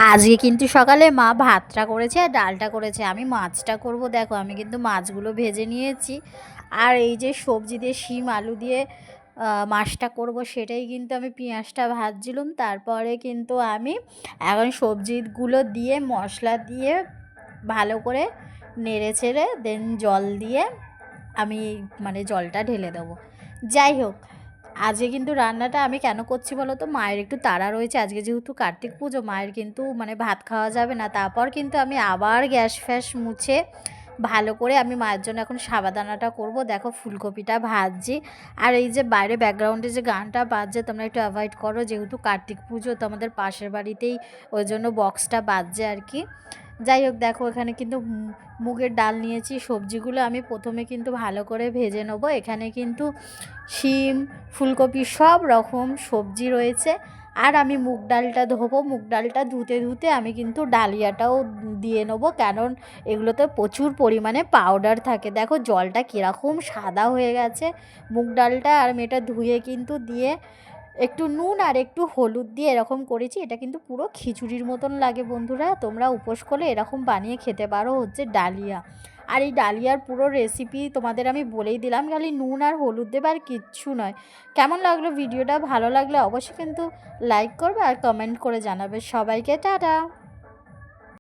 আজকে কিন্তু সকালে মা ভাতটা করেছে আর ডালটা করেছে, আমি মাছটা করব। দেখো আমি কিন্তু মাছগুলো ভেজে নিয়েছি, আর এই যে সবজি দিয়ে শিম আলু দিয়ে মাছটা করব সেটাই কিন্তু আমি পেঁয়াজটা ভাজছিলাম। তারপরে কিন্তু আমি এখন সবজিগুলো দিয়ে মশলা দিয়ে ভালো করে নেড়ে চেড়ে দেন জল দিয়ে আমি মানে জলটা ঢেলে দেবো। যাই হোক, আজকে কিন্তু রান্নাটা আমি কেন করছি বলো তো, মায়ের একটু তাড়া রয়েছে। আজকে যেহেতু কার্তিক পুজো, মায়ের কিন্তু মানে ভাত খাওয়া যাবে না। তারপর কিন্তু আমি আবার গ্যাস ফ্যাস মুছে ভালো করে আমি মায়ের জন্য এখন সাবাদানাটা করব। দেখো ফুলকপিটা ভাজছি, আর এই যে বাইরে ব্যাকগ্রাউন্ডে যে গানটা বাজছে তোমরা একটু অ্যাভয়েড করো, যেহেতু কার্তিক পুজো তো আমাদের পাশের বাড়িতেই, ওই জন্য বক্সটা বাজছে আর কি। যাই হোক, দেখো এখানে কিন্তু মুগের ডাল নিয়েছি। সবজিগুলো আমি প্রথমে কিন্তু ভালো করে ভেজে নেবো। এখানে কিন্তু শিম, ফুলকপি সব রকম সবজি রয়েছে। আর আমি মুগ ডালটা ধোবো, মুগ ডালটা ধুতে ধুতে আমি কিন্তু ডালিয়াটাও দিয়ে নেবো, কারণ এগুলোতে প্রচুর পরিমাণে পাউডার থাকে। দেখো জলটা কীরকম সাদা হয়ে গেছে মুগ ডালটা, আর আমি এটা ধুয়ে কিন্তু দিয়ে একটু নুন আর একটু হলুদ দিয়ে এরকম করেছি। এটা কিন্তু পুরো খিচুড়ির মতন লাগে বন্ধুরা, তোমরা উপোস করলে এরকম বানিয়ে খেতে পারো, হচ্ছে ডালিয়া। আর এই ডালিয়ার পুরো রেসিপি তোমাদের আমি বলেই দিলাম, খালি নুন আর হলুদ দেবে আর কিচ্ছু নয়। কেমন লাগলো ভিডিওটা? ভালো লাগলে অবশ্যই কিন্তু লাইক করবে আর কমেন্ট করে জানাবে। সবাইকে টাটা।